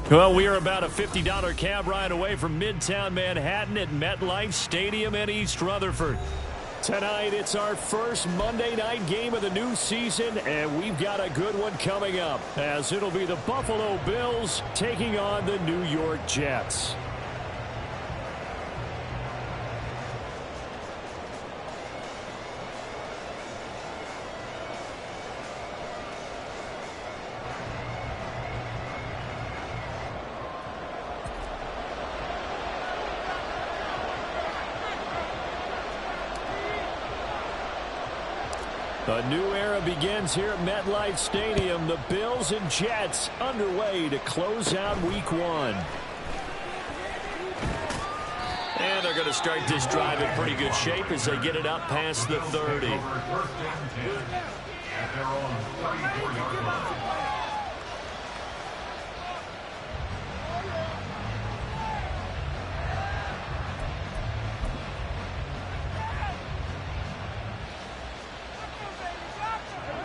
Well, we are about a $50 cab ride away from Midtown Manhattan at MetLife Stadium in East Rutherford. Tonight, it's our first Monday night game of the new season, and we've got a good one coming up, as it'll be the Buffalo Bills taking on the New York Jets. A new era begins here at MetLife Stadium. The Bills and Jets underway to close out Week 1. And they're going to start this drive in pretty good shape as they get it up past the 30.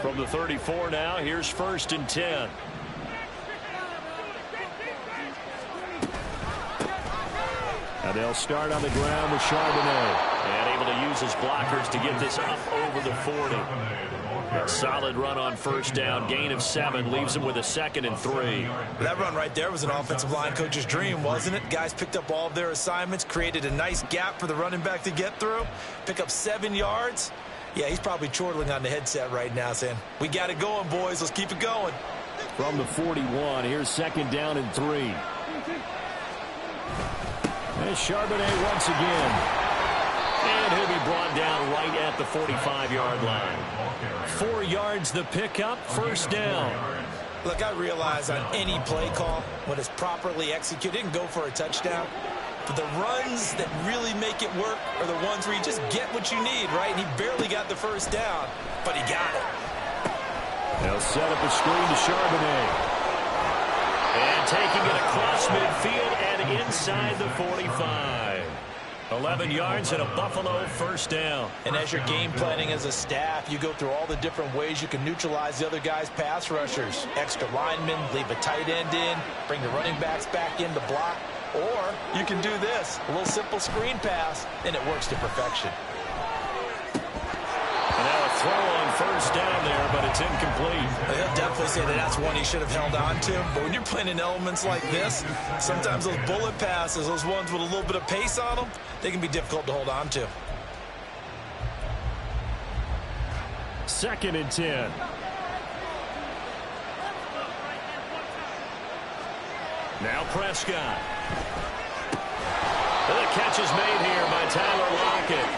From the 34 now, here's 1st and 10. And they'll start on the ground with Charbonnet. And able to use his blockers to get this up over the 40. A solid run on 1st down. Gain of 7 leaves him with a 2nd and 3. That run right there was an offensive line coach's dream, wasn't it? Guys picked up all of their assignments, created a nice gap for the running back to get through, pick up 7 yards. Yeah, he's probably chortling on the headset right now saying, we got it going, boys. Let's keep it going. From the 41, here's 2nd down and 3. And Charbonnet once again. And he'll be brought down right at the 45-yard line. 4 yards the pickup, 1st down. Look, I realize on any play call, when it's properly executed, it can go for a touchdown. But the runs that really make it work are the ones where you just get what you need, right? And he barely got the 1st down, but he got it. They'll set up a screen to Charbonnet. And taking it across midfield and inside the 45. 11 yards and a Buffalo 1st down. And as you're game planning as a staff, you go through all the different ways you can neutralize the other guy's pass rushers. Extra linemen, leave a tight end in, bring the running backs back in to block. Or you can do this, a little simple screen pass, and it works to perfection. And now a throw on 1st down there, but it's incomplete. He'll definitely say that that's one he should have held on to. But when you're playing in elements like this, sometimes those bullet passes, those ones with a little bit of pace on them, they can be difficult to hold on to. 2nd and 10. Now Prescott. The catch is made here by Tyler Lockett.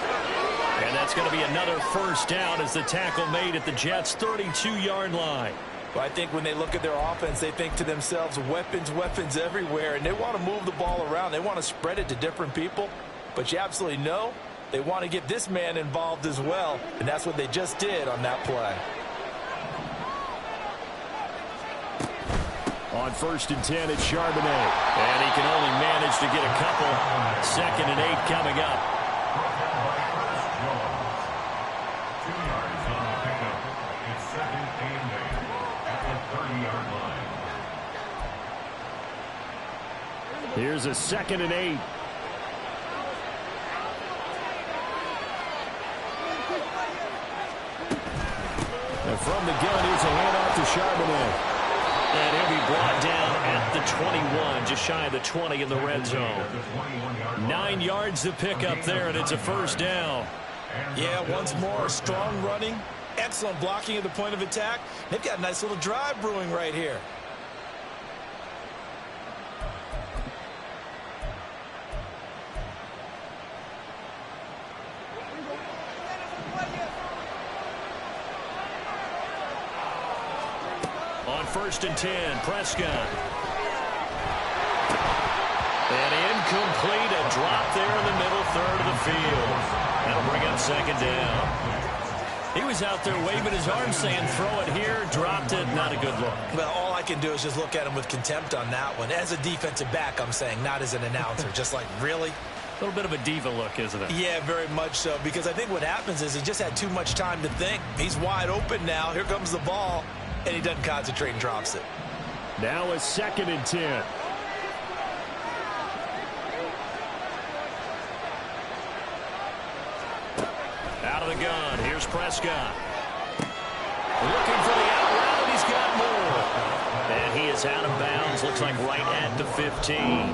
And that's going to be another 1st down as the tackle made at the Jets' 32-yard line. Well, I think when they look at their offense, they think to themselves, weapons, weapons everywhere. And they want to move the ball around. They want to spread it to different people. But you absolutely know they want to get this man involved as well. And that's what they just did on that play. On 1st and 10, it's Charbonnet. And he can only manage to get a couple. 2nd and 8 coming up. Here's a 2nd and 8. And from the gun, here's a handoff to Charbonnet. And he'll be brought down at the 21, just shy of the 20 in the red zone. 9 yards to pick up there, and it's a 1st down. Yeah, once more, strong running, excellent blocking at the point of attack. They've got a nice little drive brewing right here. On 1st and 10, Prescott. And incomplete, a drop there in the middle 3rd of the field. That'll bring up 2nd down. He was out there waving his arms saying, throw it here, dropped it, not a good look. Well, all I can do is just look at him with contempt on that one. As a defensive back, I'm saying, not as an announcer. Just like, really? A little bit of a diva look, isn't it? Yeah, very much so, because I think what happens is he just had too much time to think. He's wide open now. Here comes the ball, and he doesn't concentrate and drops it. Now a 2nd and 10. Out of the gun, here's Prescott. Looking for the out route, and he's got more. And he is out of bounds, looks like right at the 15.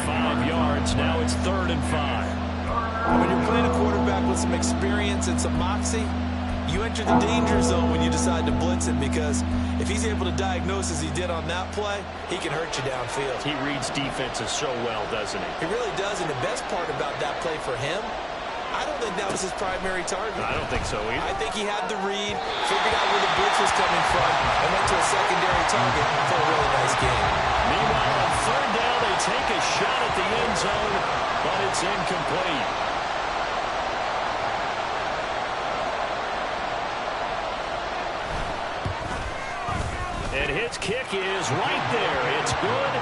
5 yards, now it's 3rd and 5. When you're playing a quarterback with some experience and some moxie, you enter the danger zone when you decide to blitz him, because if he's able to diagnose as he did on that play, he can hurt you downfield. He reads defenses so well, doesn't he? He really does, and the best part about that play for him, I don't think that was his primary target. I don't think so either. I think he had the read, figured out where the blitz was coming from, and went to a secondary target for a really nice game. Meanwhile, on 3rd down, they take a shot at the end zone, but it's incomplete. And his kick is right there. It's good.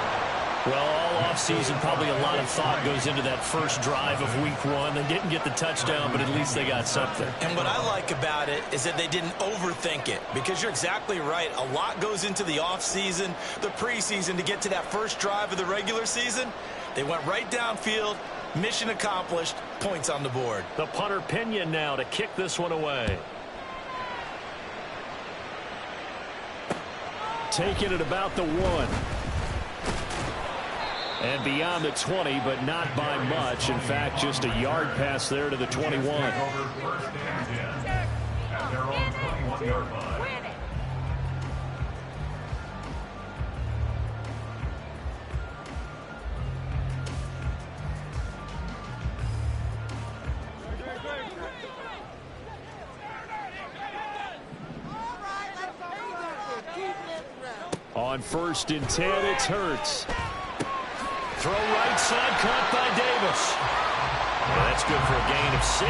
Well, all offseason, probably a lot of thought goes into that first drive of week 1. They didn't get the touchdown, but at least they got something. And what I like about it is that they didn't overthink it, because you're exactly right. A lot goes into the offseason, the preseason, to get to that first drive of the regular season. They went right downfield, mission accomplished, points on the board. The punter Pinion now to kick this one away. Taking it about the 1. And beyond the 20, but not by much. In fact, just a yard pass there to the 21. On 1st and 10, it's Hurts. Throw right side, caught by Davis. Well, that's good for a gain of 6,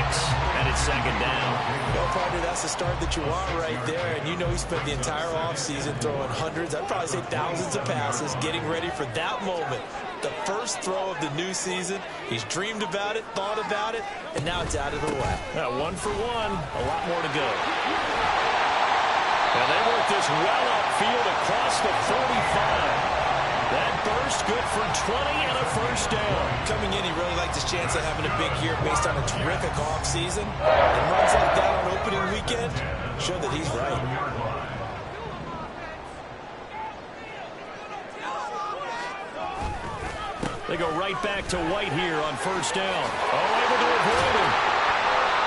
and it's 2nd down. Well, partner, that's the start that you want right there. And you know he spent the entire offseason throwing hundreds, I'd probably say thousands of passes, getting ready for that moment. The first throw of the new season. He's dreamed about it, thought about it, and now it's out of the way. 1 for 1, a lot more to go. And they work this well upfield across the 45. That burst good for 20 and a 1st down. Coming in, he really liked his chance of having a big year based on a terrific offseason. And runs like that on opening weekend show that he's right. They go right back to White here on 1st down. Oh, able to avoid him.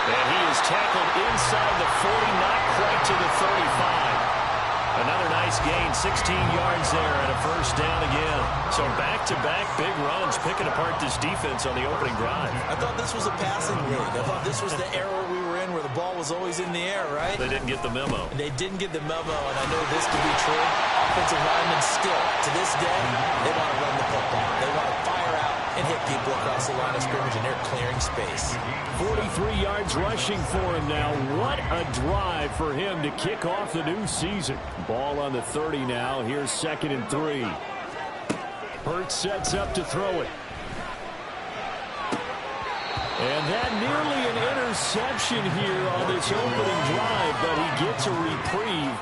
And he is tackled inside the 40, not quite to the 35. Another nice gain, 16 yards there, and a 1st down again. So back-to-back big runs, picking apart this defense on the opening drive. I thought this was a passing league. I thought this was the era we were in where the ball was always in the air, right? They didn't get the memo. And they didn't get the memo, and I know this to be true. Offensive linemen still, to this day, they want to run the football. They want to fire out and hit people across the line of scrimmage, and they're clearing space. 43 yards rushing for him now. What a drive for him to kick off the new season. Ball on the 30 now. Here's 2nd and 3. Hurts sets up to throw it. And that nearly an interception here on this opening drive, but he gets a reprieve.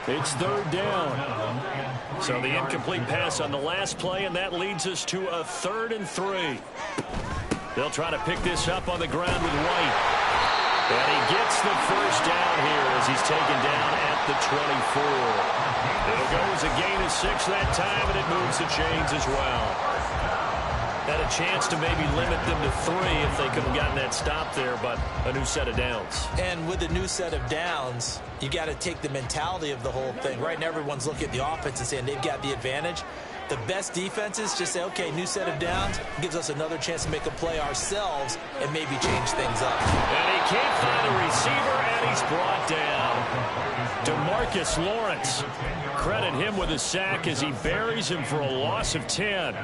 It's 3rd down. So the incomplete pass on the last play, and that leads us to a 3rd and 3. They'll try to pick this up on the ground with White. And he gets the 1st down here as he's taken down at the 24. It'll go as a gain of 6 that time, and it moves the chains as well. Had a chance to maybe limit them to 3 if they could have gotten that stop there, but a new set of downs. And with a new set of downs, you got to take the mentality of the whole thing. Right now, everyone's looking at the offense and saying they've got the advantage. The best defenses just say, okay, new set of downs, gives us another chance to make a play ourselves and maybe change things up. And he can't find a receiver, and he's brought down. DeMarcus Lawrence. Credit him with a sack as he buries him for a loss of 10.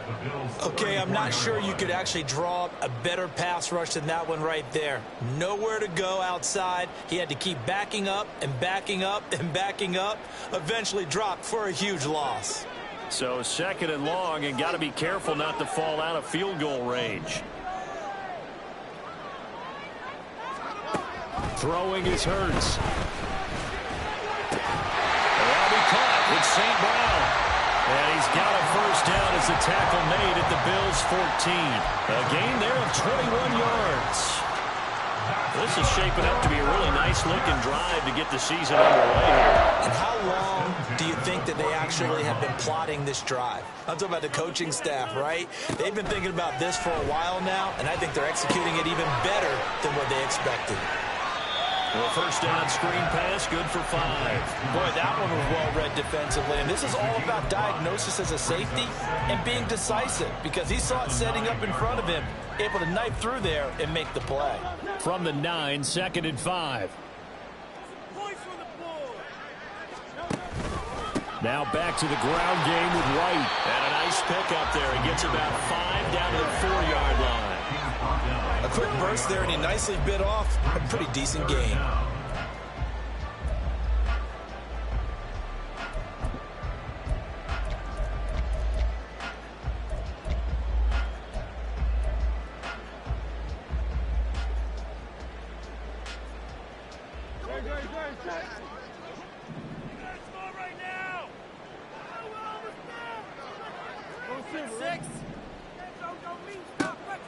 Okay, I'm not sure you could actually draw up a better pass rush than that one right there. Nowhere to go outside. He had to keep backing up and backing up and backing up. Eventually dropped for a huge loss. So 2nd and long, and got to be careful not to fall out of field goal range. Throwing is Hurts. That'll be caught with St. Brown. And he's got a 1st down as the tackle made at the Bills' 14. A gain there of 21 yards. This is shaping up to be a really nice-looking drive to get the season underway here. And how long do you think that they actually have been plotting this drive? I'm talking about the coaching staff, right? They've been thinking about this for a while now, and I think they're executing it even better than what they expected. Well, first down screen pass, good for 5. Boy, that one was well-read defensively. And this is all about diagnosis as a safety and being decisive because he saw it setting up in front of him, able to knife through there and make the play. From the 9, 2nd and 5. Now back to the ground game with White. And a nice pickup there. He gets about 5 down to the 4-yard line. A quick burst there, and he nicely bit off a pretty decent gain.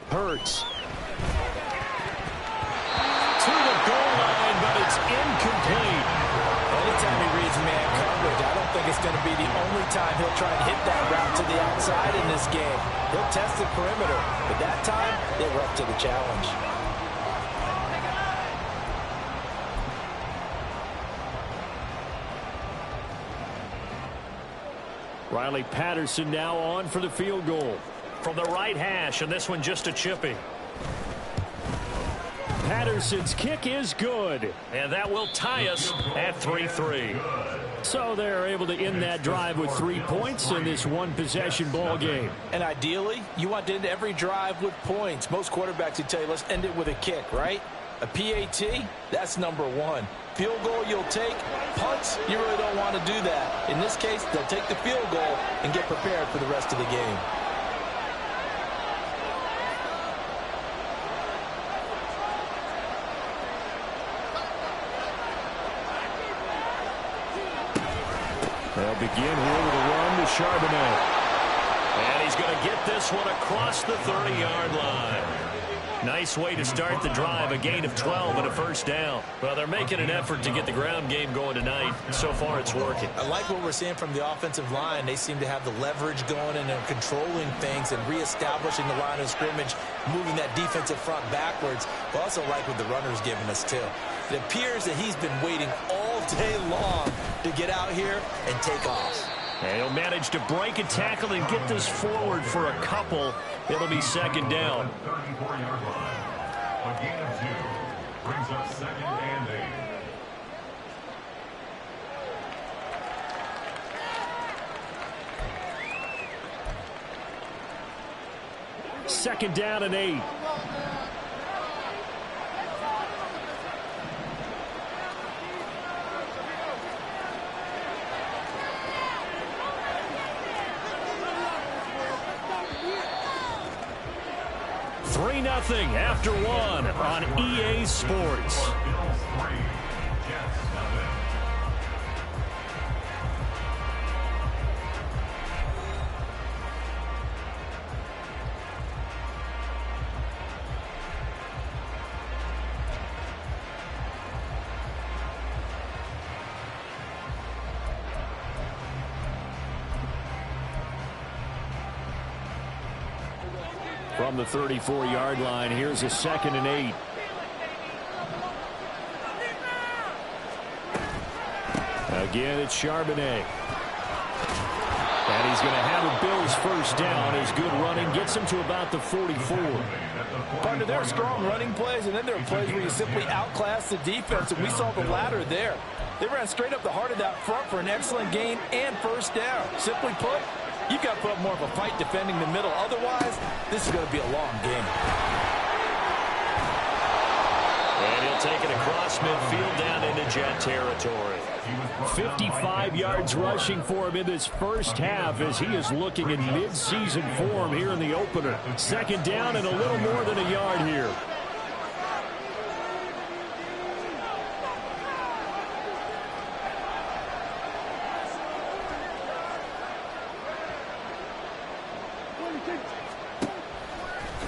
Hurts. To the goal line, but it's incomplete. Anytime he reads man coverage, I don't think it's going to be the only time he'll try and hit that route to the outside in this game. He'll test the perimeter, but that time, they were up to the challenge. Riley Patterson now on for the field goal. From the right hash, and this one just a chippy. Patterson's kick is good, and that will tie us at 3-3. So they're able to end that drive with 3 points in this one-possession ball game. And ideally, you want to end every drive with points. Most quarterbacks would tell you, let's end it with a kick, right? A PAT, that's number 1. Field goal you'll take. Punts, you really don't want to do that. In this case, they'll take the field goal and get prepared for the rest of the game. They'll begin here with a run to Charbonnet. And he's going to get this one across the 30-yard line. Nice way to start the drive, a gain of 12 and a first down. Well, they're making an effort to get the ground game going tonight. So far, it's working. I like what we're seeing from the offensive line. They seem to have the leverage going and they're controlling things and reestablishing the line of scrimmage, moving that defensive front backwards. I also like what the runner's giving us, too. It appears that he's been waiting all day long to get out here and take off. And he'll manage to break a tackle and get this forward for a couple. It'll be second down. A gain of 2 brings up 2nd and 8. Second down and 8. Nothing after 1 on EA Sports. From the 34-yard line, here's a 2nd and 8. Again, it's Charbonnet. And he's going to have a Bills first down. His good running gets him to about the 44. Partner, there are strong running plays, and then there are plays where you simply outclass the defense, and we saw the latter there. They ran straight up the heart of that front for an excellent gain and first down. Simply put, you've got to put up more of a fight defending the middle. Otherwise, this is going to be a long game. And he'll take it across midfield down into Jet territory. 55 yards rushing for him in this first half as he is looking in mid-season form here in the opener. Second down and a little more than a yard here.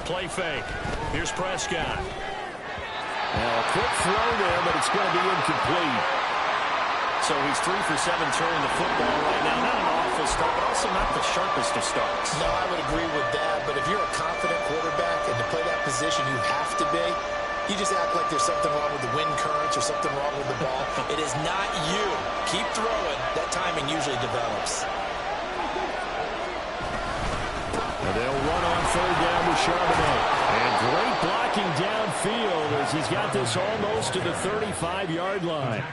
Play fake. Here's Prescott. Now a quick throw there, but it's going to be incomplete. So he's 3 for 7 throwing the football right now. Not an awful start, but also not the sharpest of starts. No, I would agree with that. But if you're a confident quarterback and to play that position, you have to be. You just act like there's something wrong with the wind currents or something wrong with the ball. It is not you. Keep throwing. That timing usually develops. And they'll run on third down with Charbonnet. And great blocking downfield as he's got this almost to the 35-yard line.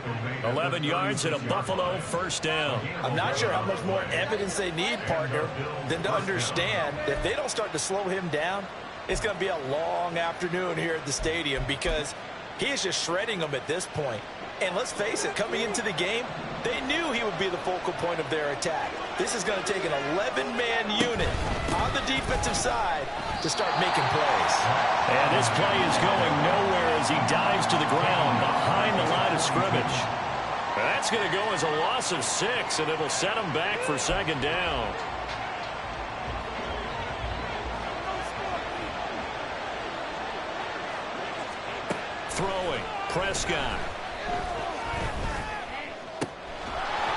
11 yards and a Buffalo first down. I'm not sure how much more evidence they need, partner, than to understand that if they don't start to slow him down, it's going to be a long afternoon here at the stadium because he is just shredding them at this point. And let's face it, coming into the game, they knew he would be the focal point of their attack. This is going to take an 11-man unit on the defensive side to start making plays. And this play is going nowhere as he dives to the ground behind the line of scrimmage. That's going to go as a loss of 6, and it'll set him back for second down. Throwing, Prescott.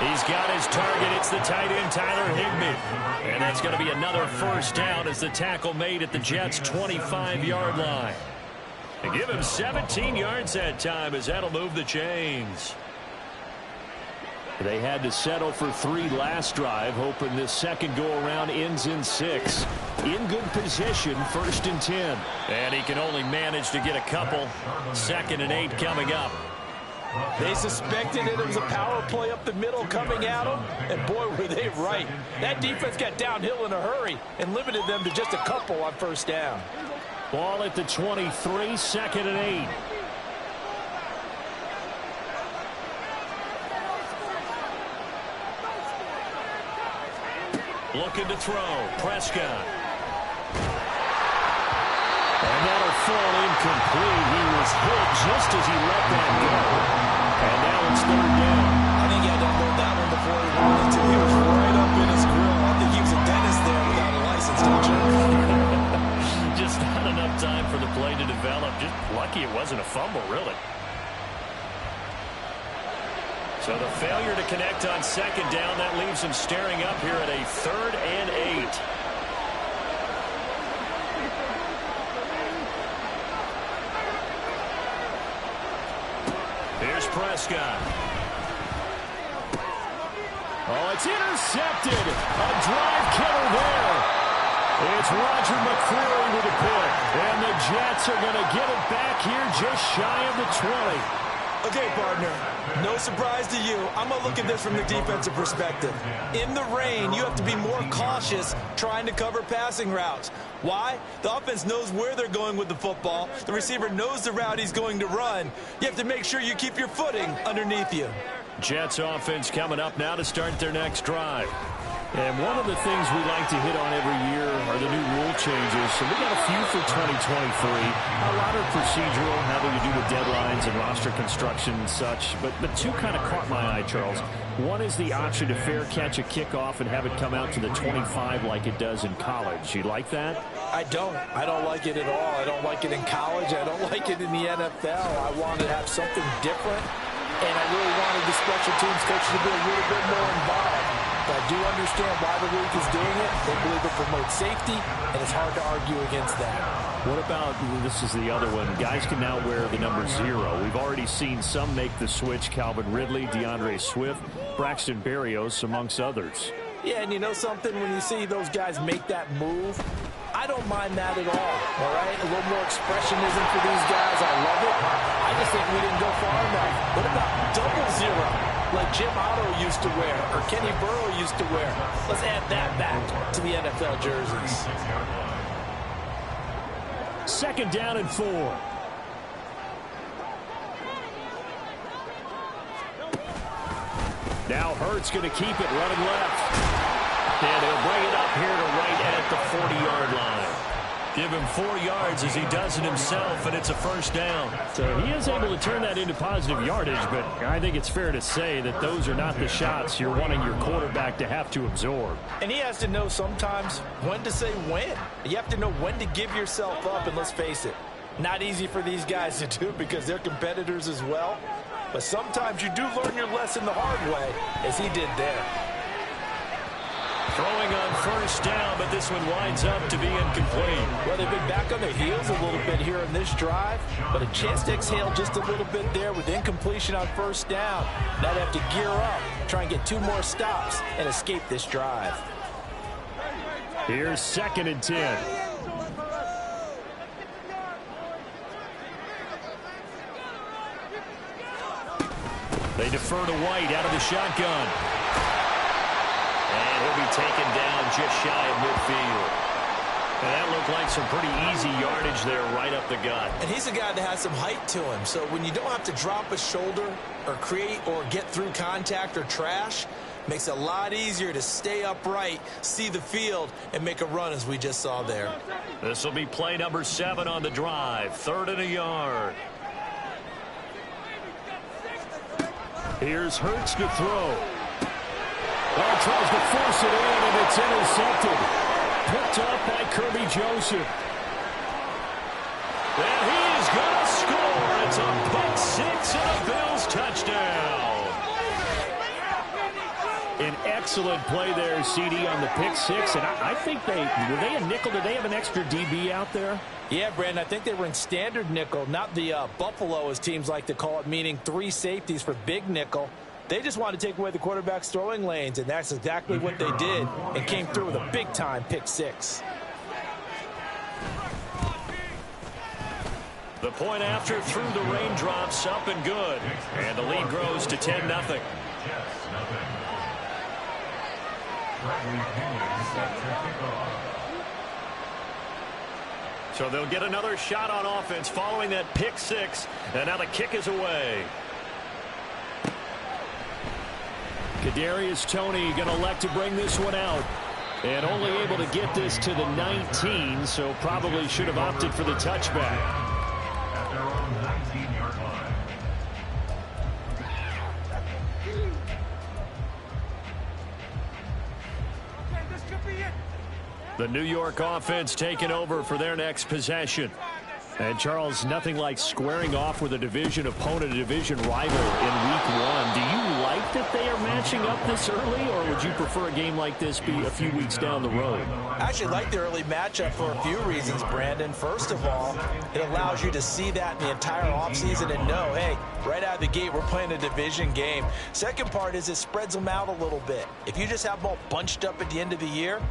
He's got his target. It's the tight end, Tyler Higbee. And that's going to be another first down as the tackle made at the Jets' 25-yard line. And give him 17 yards that time as that'll move the chains. They had to settle for 3 last drive, hoping this second go-around ends in 6. In good position, 1st and 10. And he can only manage to get a couple. 2nd and 8 coming up. They suspected it was a power play up the middle coming at them, and boy, were they right. That defense got downhill in a hurry and limited them to just a couple on first down. Ball at the 23, 2nd and 8. Looking to throw, Prescott. And that'll fall incomplete. He was hit just as he let that go. And now it's 3rd down. I think he had to unload that one before he wanted to. He was right up in his grill. I think he was a dentist there without a license, don't you? Just not enough time for the play to develop. Just lucky it wasn't a fumble, really. So the failure to connect on 2nd down, that leaves him staring up here at a 3rd and 8. Here's Prescott. Oh, it's intercepted. A drive killer there. It's Roger McCreary with a pick. And the Jets are going to get it back here just shy of the 20. Okay, partner, no surprise to you. I'm going to look at this from the defensive perspective. In the rain, you have to be more cautious trying to cover passing routes. Why? The offense knows where they're going with the football. The receiver knows the route he's going to run. You have to make sure you keep your footing underneath you. Jets offense coming up now to start their next drive. And one of the things we like to hit on every year are the new rule changes. So we got a few for 2023. A lot are procedural, having to do with deadlines and roster construction and such. But 2 kind of caught my eye, Charles. One is the option to fair catch a kickoff and have it come out to the 25 like it does in college. You like that? I don't. I don't like it at all. I don't like it in college. I don't like it in the NFL. I want to have something different. And I really wanted the special teams coach to be a little bit more involved. But I do understand why the league is doing it. They believe it promotes safety, and it's hard to argue against that. What about, this is the other one, guys can now wear the number 0. We've already seen some make the switch, Calvin Ridley, DeAndre Swift, Braxton Berrios, amongst others. Yeah, and you know something? When you see those guys make that move, I don't mind that at all right? A little more expressionism for these guys. I love it. I just think we didn't go far enough. What about double 0? Like Jim Otto used to wear, or Kenny Burrow used to wear. Let's add that back to the NFL jerseys. 2nd down and 4. Now Hurts going to keep it running left. And he'll bring it up here to right at the 40-yard line. Give him 4 yards as he does it himself, and it's a first down. So he is able to turn that into positive yardage, but I think it's fair to say that those are not the shots you're wanting your quarterback to have to absorb. And he has to know sometimes when to say when. You have to know when to give yourself up, and let's face it, Not easy for these guys to do because they're competitors as well. But sometimes you do learn your lesson the hard way, as he did there. Throwing on first down, but this one winds up to be incomplete. Well, they've been back on their heels a little bit here in this drive, but a chance to exhale just a little bit there with incompletion on first down. Now they have to gear up, try and get 2 more stops, and escape this drive. Here's 2nd and 10. They defer to White out of the shotgun. And he'll be taken down just shy of midfield. And that looked like some pretty easy yardage there right up the gut. And he's a guy that has some height to him, so when you don't have to drop a shoulder or create or get through contact or trash, makes it a lot easier to stay upright, see the field, and make a run as we just saw there. This will be play number 7 on the drive. 3rd and a yard. Here's Hurts to throw. Tries to force it in, and it's intercepted. Picked up by Kirby Joseph. And he's going to score. It's a pick 6 and a Bills touchdown. An excellent play there, CD, on the pick 6. And I think were they a nickel? Did they have an extra DB out there? Yeah, Brandon, I think they were in standard nickel, not the Buffalo, as teams like to call it, meaning 3 safeties for big nickel. They just wanted to take away the quarterback's throwing lanes, and that's exactly what they did, and came through with a big-time pick 6. The point after through the raindrops, up and good. And the lead grows to 10-0. So they'll get another shot on offense following that pick 6, and now the kick is away. Kadarius Toney going to elect to bring this one out. And only able to get this to the 19, so probably should have opted for the touchback. At their own 19-yard line. The New York offense taking over for their next possession. And, Charles, nothing like squaring off with a division opponent, a division rival in Week 1. Do you like that they are matching up this early, or would you prefer a game like this be a few weeks down the road? I actually like the early matchup for a few reasons, Brandon. First of all, it allows you to see that in the entire offseason and know, hey, right out of the gate, we're playing a division game. Second part is it spreads them out a little bit. If you just have them all bunched up at the end of the year,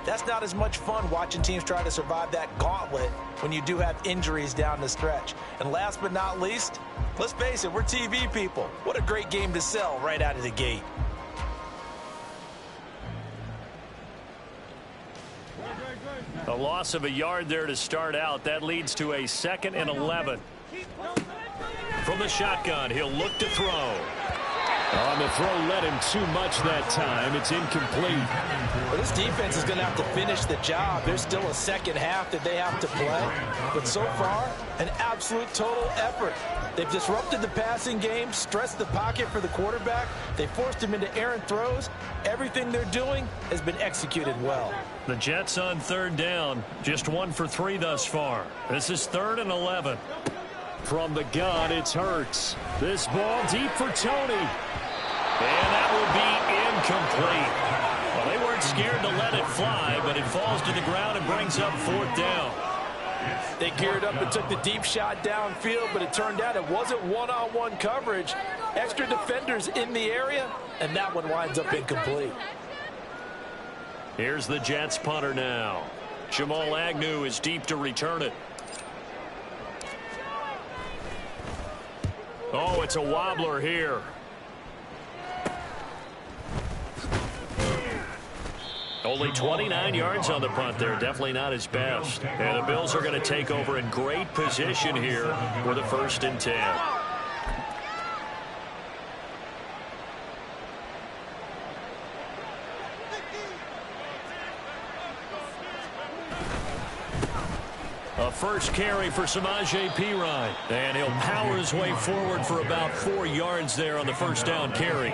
that's not as much fun watching teams try to survive that gauntlet when you do have injuries down the stretch. And last but not least, let's face it, we're TV people. What a great game to sell right out of the gate. A loss of a yard there to start out. That leads to a 2nd and 11. From the shotgun, he'll look to throw. On the throw, led him too much that time. It's incomplete. Well, this defense is going to have to finish the job. There's still a second half that they have to play. But so far, an absolute total effort. They've disrupted the passing game, stressed the pocket for the quarterback. They forced him into errant throws. Everything they're doing has been executed well. The Jets on 3rd down. Just 1 for 3 thus far. This is 3rd and 11. From the gun, it's Hurts. This ball deep for Toney. And that will be incomplete. Well, they weren't scared to let it fly, but it falls to the ground and brings up 4th down. They geared up and took the deep shot downfield, but it turned out it wasn't one-on-one coverage. Extra defenders in the area, and that one winds up incomplete. Here's the Jets punter now. Jamal Agnew is deep to return it. Oh, it's a wobbler here. Only 29 yards on the punt there. Definitely not his best. And the Bills are going to take over in great position here with a 1st and 10. A first carry for Samaje Perine. And he'll power his way forward for about 4 yards there on the first down carry.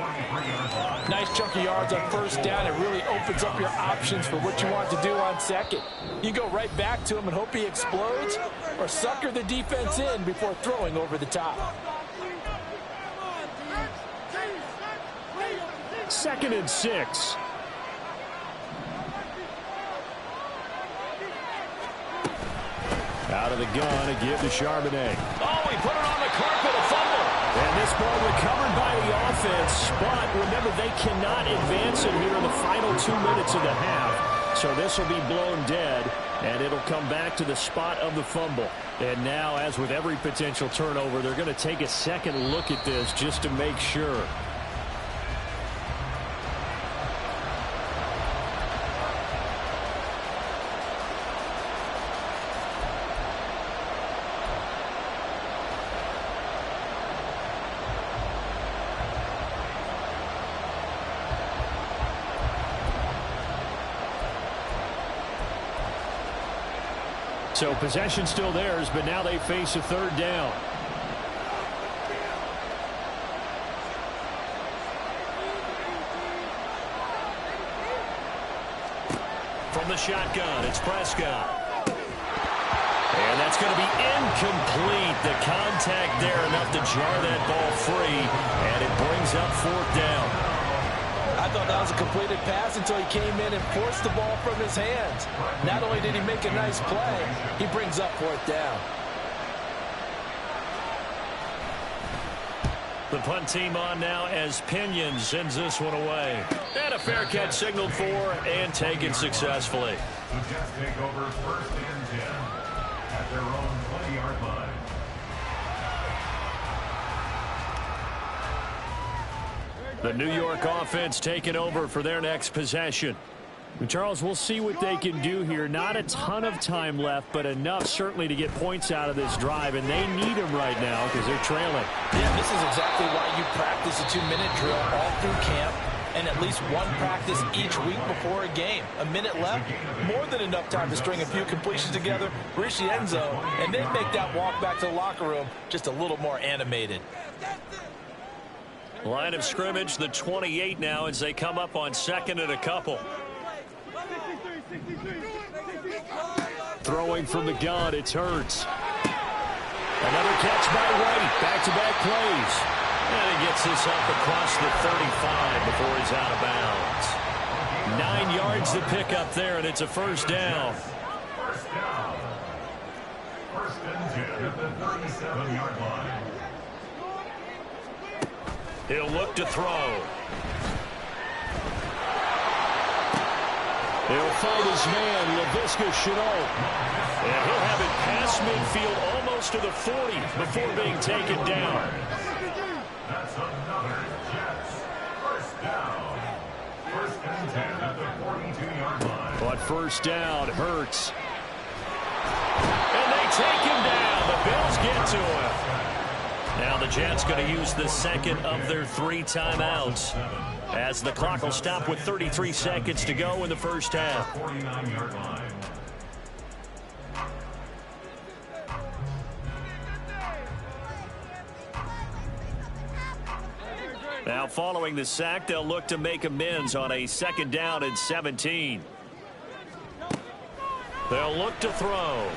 Nice chunk of yards on first down. It really opens up your options for what you want to do on second. You go right back to him and hope he explodes, or sucker the defense in before throwing over the top. 2nd and 6. Out of the gun, a give to Charbonnet. Oh, he put it on the carpet, a fumble. And this ball recovered by the offense, but remember, they cannot advance it here in the final 2 minutes of the half. So this will be blown dead, and it'll come back to the spot of the fumble. And now, as with every potential turnover, they're going to take a second look at this just to make sure. So possession still theirs, but now they face a 3rd down. From the shotgun, it's Prescott. And that's going to be incomplete. The contact there enough to jar that ball free, and it brings up 4th down. I thought that was a completed pass until he came in and forced the ball from his hands. Not only did he make a nice play, he brings up 4th down. The punt team on now as Pinion sends this one away. And a fair catch signaled for and taken successfully. The Jets take over 1st and 10 at their own 20-yard line. The New York offense taking over for their next possession. Charles, we'll see what they can do here. Not a ton of time left, but enough certainly to get points out of this drive, and they need them right now because they're trailing. Yeah, this is exactly why you practice a 2-minute drill all through camp and at least one practice each week before a game. A minute left, more than enough time to string a few completions together, reach the end zone, and then make that walk back to the locker room just a little more animated. Line of scrimmage, the 28 now as they come up on 2nd and a couple. Throwing from the gun, it's Hurts. Another catch by White. Back-to-back plays. And he gets this up across the 35 before he's out of bounds. 9 yards to pick up there, and it's a 1st down. First down. 1st and 10 at the 37-yard line. He'll look to throw. He'll find his man, Laviska Shenault. And he'll have it past midfield almost to the 40 before being taken down. That's another Jets. First down. 1st and 10 at the 42-yard line. But 1st down, Hurts. And they take him down. The Bills get to him. Now the Jets going to use the 2nd of their 3 timeouts as the clock will stop with 33 seconds to go in the 1st half. 49-yard line. Now following the sack, they'll look to make amends on a 2nd down and 17. They'll look to throw.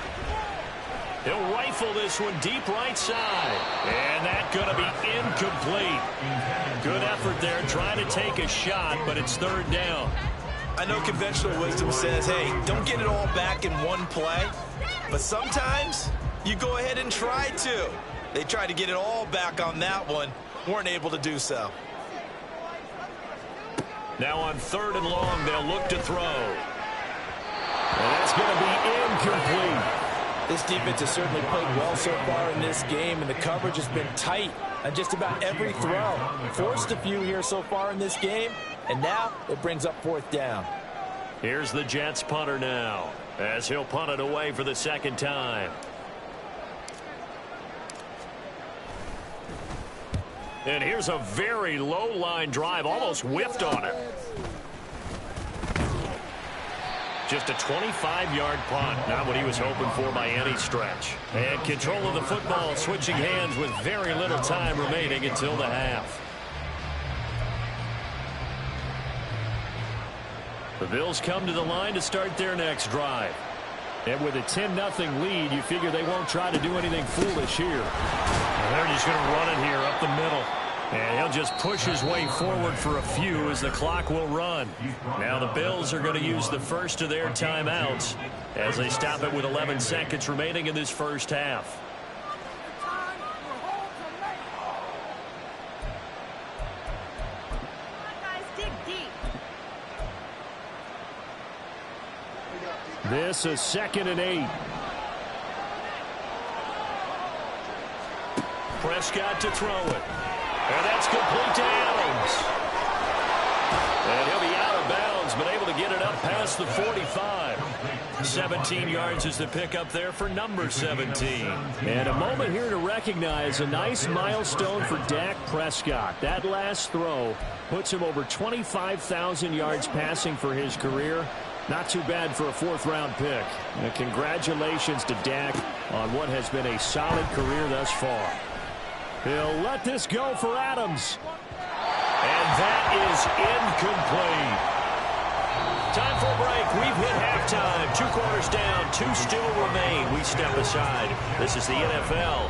He'll rifle this one deep right side. And that's going to be incomplete. Good effort there trying to take a shot, but it's 3rd down. I know conventional wisdom says, hey, don't get it all back in one play. But sometimes you go ahead and try to. They tried to get it all back on that one. Weren't able to do so. Now on 3rd and long, they'll look to throw. And that's going to be incomplete. This defense has certainly played well so far in this game, and the coverage has been tight on just about every throw. Forced a few here so far in this game, and now it brings up 4th down. Here's the Jets punter now, as he'll punt it away for the 2nd time. And here's a very low line drive, almost whiffed on it. Just a 25-yard punt. Not what he was hoping for by any stretch. And control of the football switching hands with very little time remaining until the half. The Bills come to the line to start their next drive. And with a 10-0 lead, you figure they won't try to do anything foolish here. And they're just going to run it here up the middle. And he'll just push his way forward for a few as the clock will run. Now the Bills are going to use the first of their timeouts as they stop it with 11 seconds remaining in this first half. This is 2nd and 8. Prescott to throw it. And that's complete to Adams. And he'll be out of bounds, but able to get it up past the 45. 17 yards is the pickup there for number 17. And a moment here to recognize a nice milestone for Dak Prescott. That last throw puts him over 25,000 yards passing for his career. Not too bad for a 4th-round pick. And congratulations to Dak on what has been a solid career thus far. He'll let this go for Adams. And that is incomplete. Time for a break. We've hit halftime. 2 quarters down. 2 still remain. We step aside. This is the NFL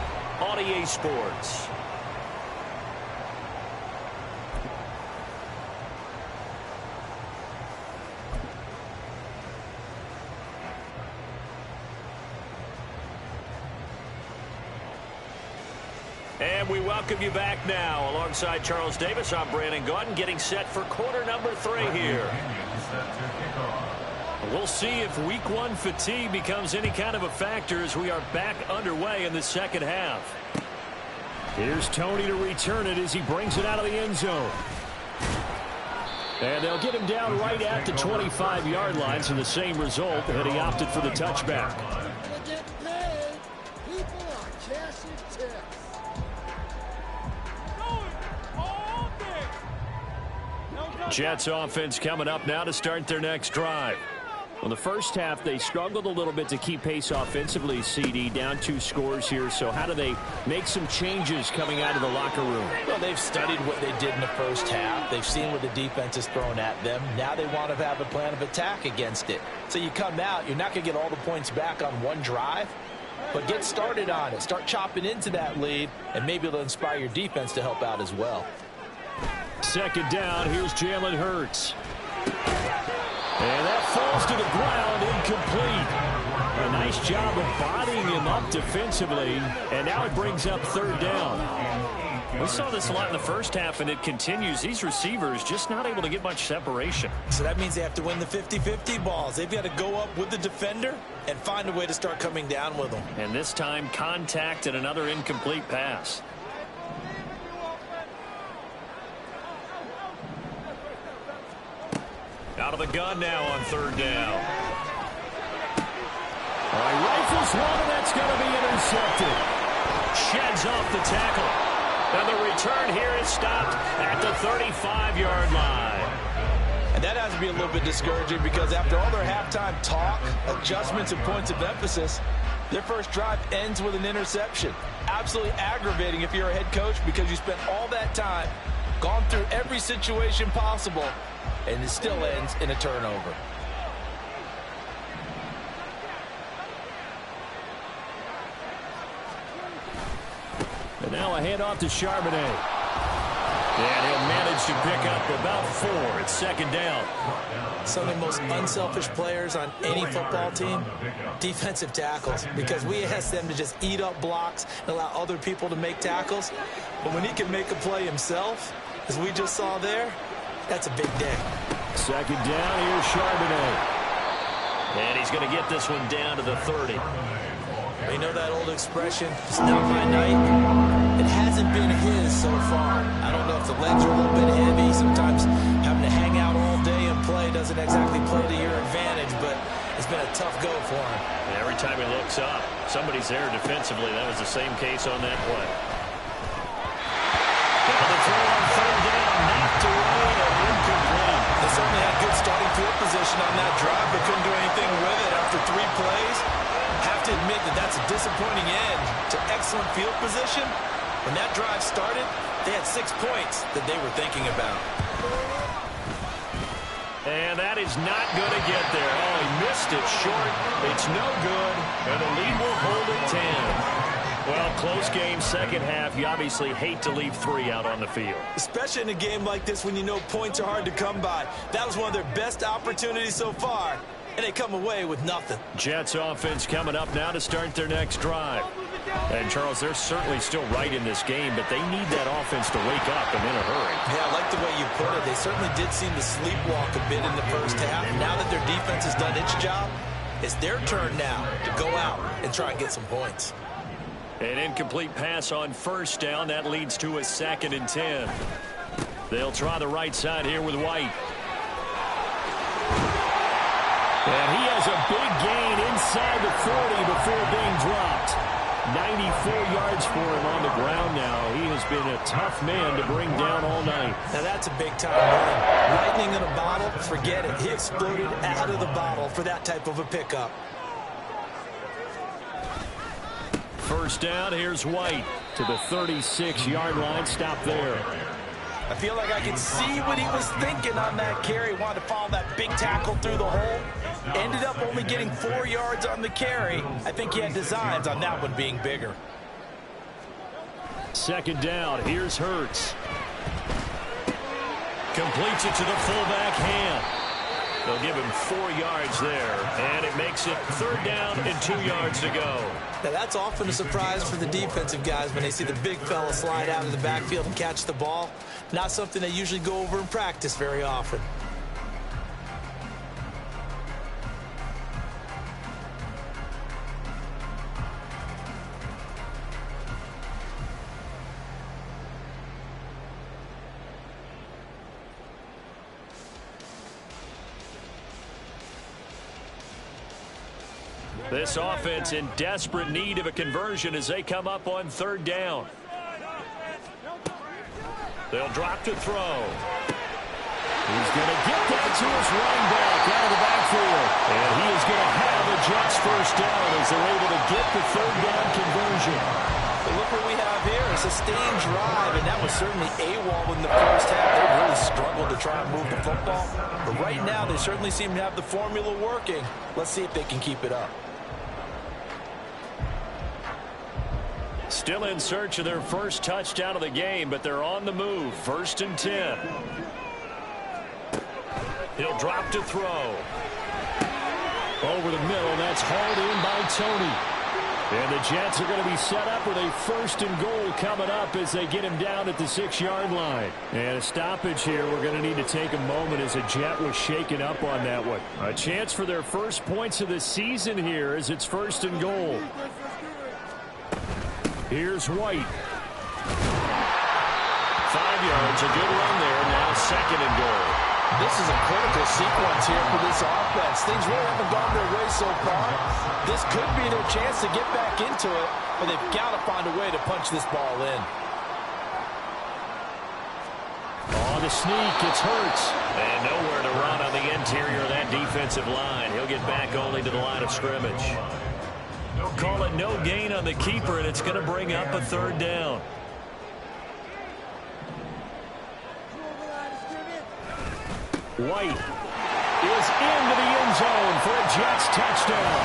on EA Sports. And we welcome you back now. Alongside Charles Davis, I'm Brandon Gaudin, getting set for quarter number 3 here. We'll see if week 1 fatigue becomes any kind of a factor as we are back underway in the second half. Here's Tony to return it as he brings it out of the end zone. And they'll get him down right at the 25-yard line, so the same result, and he opted for the touchback. Jets offense coming up now to start their next drive. Well, the first half, they struggled a little bit to keep pace offensively, CD, down 2 scores here. So how do they make some changes coming out of the locker room? Well, they've studied what they did in the first half. They've seen what the defense is throwing at them. Now they want to have a plan of attack against it. So you come out, you're not going to get all the points back on one drive, but get started on it. Start chopping into that lead, and maybe it'll inspire your defense to help out as well. Second down, here's Jalen Hurts. And that falls to the ground, incomplete. A nice job of bodying him up defensively, and now it brings up 3rd down. We saw this a lot in the first half, and it continues. These receivers just not able to get much separation. So that means they have to win the 50-50 balls. They've got to go up with the defender and find a way to start coming down with them. And this time, contact and another incomplete pass. Out of the gun now on 3rd down. All right, rifles one, and that's going to be intercepted. Sheds off the tackle. And the return here is stopped at the 35-yard line. And that has to be a little bit discouraging because after all their halftime talk, adjustments, and points of emphasis, their first drive ends with an interception. Absolutely aggravating if you're a head coach because you spent all that time, gone through every situation possible, and it still ends in a turnover. And now a handoff to Charbonnet. And he'll manage to pick up about 4. It's 2nd down. Some of the most unselfish players on any football team, defensive tackles, because we ask them to just eat up blocks and allow other people to make tackles. But when he can make a play himself, as we just saw there, that's a big day. 2nd down, here's Charbonnet. And he's going to get this one down to the 30. You know that old expression, it's not my night. It hasn't been his so far. I don't know if the legs are a little bit heavy. Sometimes having to hang out all day and play doesn't exactly play to your advantage, but it's been a tough go for him. And every time he looks up, somebody's there defensively. That was the same case on that play. Down the throw on 3rd down, knocked away and incomplete. They certainly had good starting field position on that drive, but couldn't do anything plays. Have to admit that that's a disappointing end to excellent field position. When that drive started, they had 6 points that they were thinking about. And that is not going to get there. Oh, he missed it short. It's no good, and the lead will hold at 10. Well, close game, second half. You obviously hate to leave 3 out on the field. Especially in a game like this when you know points are hard to come by. That was one of their best opportunities so far, and they come away with nothing. Jets offense coming up now to start their next drive. And, Charles, they're certainly still right in this game, but they need that offense to wake up and in a hurry. Yeah, I like the way you put it. They certainly did seem to sleepwalk a bit in the first half. Now that their defense has done its job, it's their turn now to go out and try and get some points. An incomplete pass on first down. That leads to a 2nd and 10. They'll try the right side here with White. And he has a big gain inside the 40 before being dropped. 94 yards for him on the ground now. He has been a tough man to bring down all night. Now that's a big-time run. Lightning in a bottle, forget it. He exploded out of the bottle for that type of a pickup. First down, here's White to the 36-yard line. Stop there. I feel like I can see what he was thinking on that carry. Wanted to follow that big tackle through the hole. Ended up only getting 4 yards on the carry. I think he had designs on that one being bigger. Second down, here's Hurts. Completes it to the fullback hand. They'll give him 4 yards there, and it makes it 3rd down and 2 yards to go. Now that's often a surprise for the defensive guys when they see the big fella slide out of the backfield and catch the ball. Not something they usually go over in practice very often. This offense in desperate need of a conversion as they come up on 3rd down. They'll drop to throw. He's going to get that to his running back out of the backfield. And he is going to have a Jets first down as they're able to get the 3rd down conversion. But look what we have here, a sustained drive, and that was certainly AWOL in the first half. They really struggled to try and move the football. But right now, they certainly seem to have the formula working. Let's see if they can keep it up. Still in search of their first touchdown of the game, but they're on the move. 1st and 10. He'll drop to throw. Over the middle, that's hauled in by Tony. And the Jets are going to be set up with a 1st and goal coming up as they get him down at the 6-yard line. And a stoppage here. We're going to need to take a moment as a Jet was shaken up on that one. A chance for their first points of the season here as it's 1st and goal. Here's White. 5 yards, a good run there. Now 2nd and goal. This is a critical sequence here for this offense. Things really haven't gone their way so far. This could be their chance to get back into it, but they've got to find a way to punch this ball in. On the sneak, it's Hurts. And nowhere to run on the interior of that defensive line. He'll get back only to the line of scrimmage. Call it no gain on the keeper, and it's going to bring up a 3rd down. White is into the end zone for a Jets touchdown.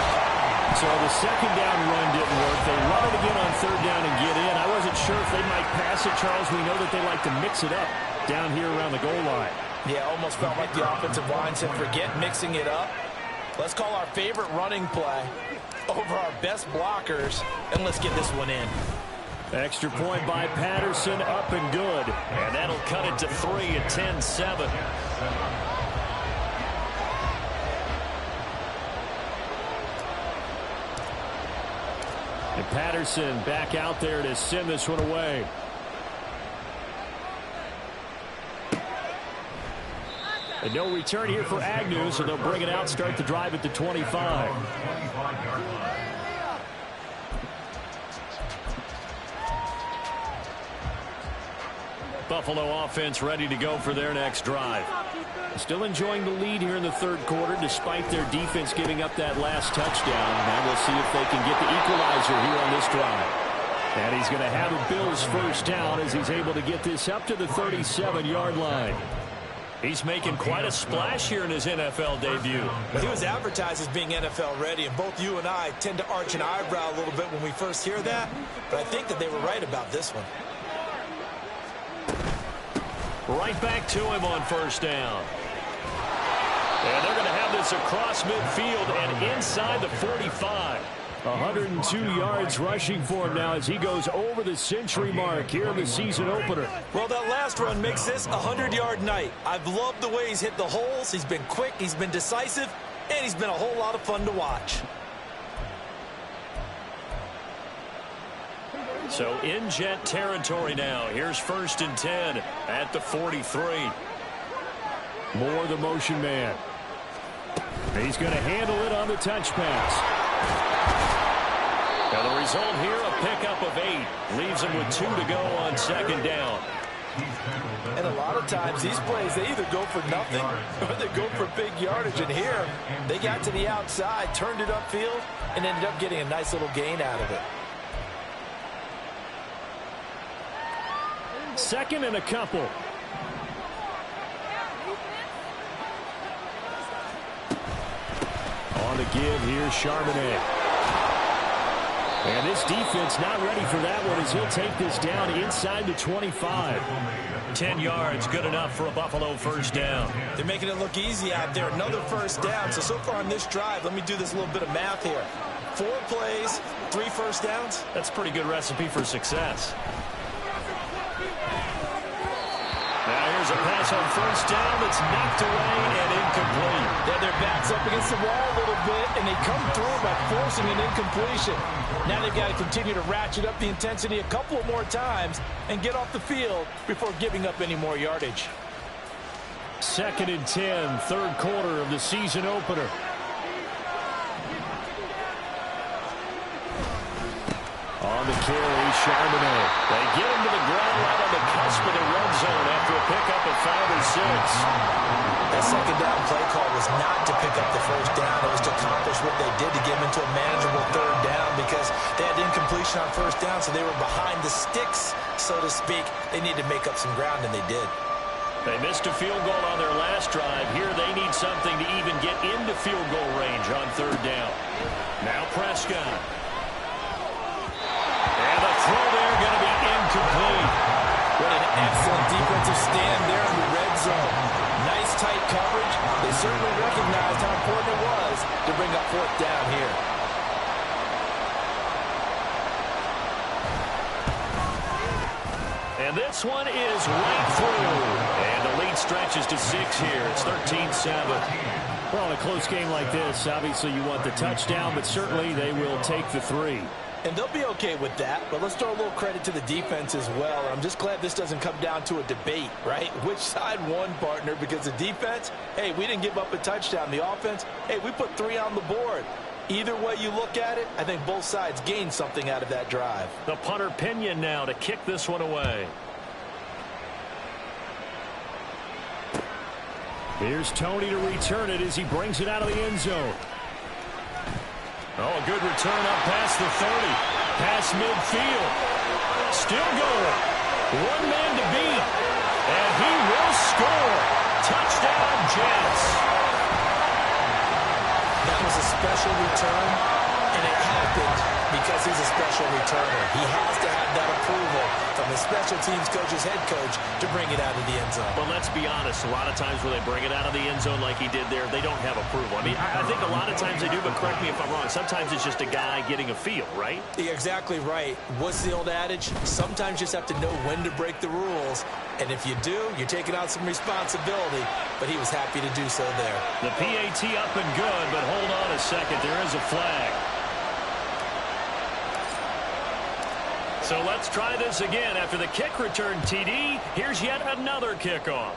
So the 2nd down run didn't work. They run it again on 3rd down and get in. I wasn't sure if they might pass it, Charles. We know that they like to mix it up down here around the goal line. Yeah, almost felt like the offensive line said, forget mixing it up. Let's call our favorite running play over our best blockers, and let's get this one in. Extra point by Patterson, up and good. And that'll cut it to 3 at 10-7. And Patterson back out there to send this one away. And no return here for Agnew, so they'll bring it out, start the drive at the 25. Buffalo offense ready to go for their next drive. Still enjoying the lead here in the third quarter despite their defense giving up that last touchdown. Now we'll see if they can get the equalizer here on this drive. And he's going to have a Bills first down as he's able to get this up to the 37-yard line. He's making quite a splash here in his NFL debut. He was advertised as being NFL ready, and both you and I tend to arch an eyebrow a little bit when we first hear that, but I think that they were right about this one. Right back to him on first down. And they're going to have this across midfield and inside the 45. 102 yards rushing for him now as he goes over the century mark here in the season opener. Well, that last run makes this a 100-yard night. I've loved the way he's hit the holes. He's been quick, he's been decisive, and he's been a whole lot of fun to watch. So in Jet territory now. Here's 1st and 10 at the 43. Moore, the motion man. He's going to handle it on the touch pass. Now the result here, a pickup of 8. Leaves him with 2 to go on 2nd down. And a lot of times these plays, they either go for nothing or they go for big yardage. And here, they got to the outside, turned it upfield, and ended up getting a nice little gain out of it. 2nd and a couple. On the give, here's Charbonnet. And this defense not ready for that one as he'll take this down inside the 25. 10 yards, good enough for a Buffalo first down. They're making it look easy out there. Another first down. So far on this drive, let me do this little bit of math here. 4 plays, 3 first downs. That's a pretty good recipe for success. Now here's a pass on first down that's knocked away and incomplete. Yeah, their back's up against the wall a little bit, and they come through by forcing an incompletion. Now they've got to continue to ratchet up the intensity a couple more times and get off the field before giving up any more yardage. 2nd and 10, third quarter of the season opener. On the carry, Charbonnet. They get him to the ground right on the cusp of the red zone after a pickup of 5 or 6. That second down play call was not to pick up the first down. It was to accomplish what they did to get him into a manageable third down because they had incompletion on first down, so they were behind the sticks, so to speak. They needed to make up some ground, and they did. They missed a field goal on their last drive. Here they need something to even get into field goal range on third down. Now Prescott. And the throw there going to be incomplete. What an excellent defensive stand there in the red zone. Nice tight coverage. They certainly recognized how important it was to bring up 4th down here. And this one is right through. And the lead stretches to 6 here. It's 13-7. Well, in a close game like this, obviously you want the touchdown, but certainly they will take the 3. And they'll be okay with that, but let's throw a little credit to the defense as well. I'm just glad this doesn't come down to a debate, right? Which side won, partner? Because the defense, hey, we didn't give up a touchdown. The offense, hey, we put 3 on the board. Either way you look at it, I think both sides gained something out of that drive. The punter Pinion now to kick this one away. Here's Tony to return it as he brings it out of the end zone. Oh, a good return up past the 30. Past midfield. Still going. 1 man to beat. And he will score. Touchdown, Jets. That was a special return, and it happened because he's a special returner. He has to have that approval from the special teams coach's head coach to bring it out of the end zone. But let's be honest, a lot of times when they bring it out of the end zone like he did there, they don't have approval. I mean, I think a lot of times they do, but correct me if I'm wrong. Sometimes it's just a guy getting a feel, right? You're exactly right. What's the old adage? Sometimes you just have to know when to break the rules. And if you do, you're taking on some responsibility. But he was happy to do so there. The PAT up and good, but hold on a second. There is a flag. So let's try this again. After the kick return TD, here's yet another kickoff.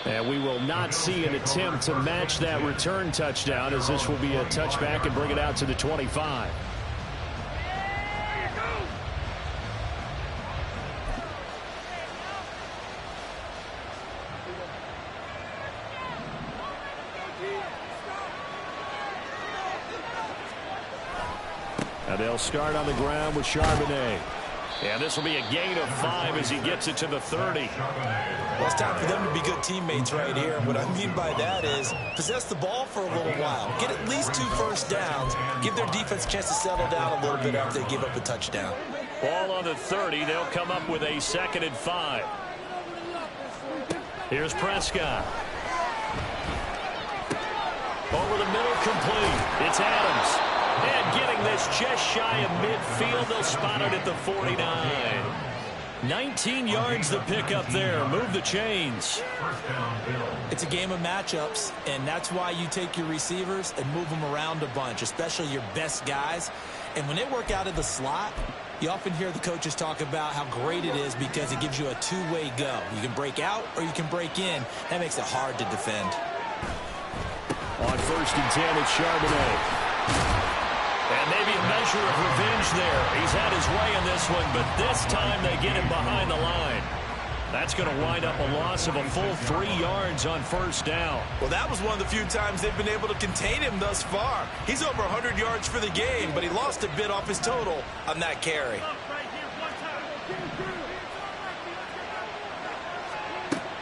And we will not see an attempt to match that return touchdown, as this will be a touchback and bring it out to the 25. They'll start on the ground with Charbonnet. And this will be a gain of 5 as he gets it to the 30. Well, it's time for them to be good teammates right here. What I mean by that is possess the ball for a little while. Get at least 2 first downs. Give their defense a chance to settle down a little bit after they give up a touchdown. Ball on the 30. They'll come up with a 2nd and 5. Here's Prescott. Over the middle, complete. It's Adams. And getting this just shy of midfield. They'll spot it at the 49. 19 yards to pick up there. Move the chains. It's a game of matchups, and that's why you take your receivers and move them around a bunch, especially your best guys. And when they work out of the slot, you often hear the coaches talk about how great it is because it gives you a two-way go. You can break out or you can break in. That makes it hard to defend. On 1st and 10, it's Charbonnet. And maybe a measure of revenge there. He's had his way in this one, but this time they get him behind the line. That's going to wind up a loss of a full 3 yards on 1st down. Well, that was one of the few times they've been able to contain him thus far. He's over 100 yards for the game, but he lost a bit off his total on that carry.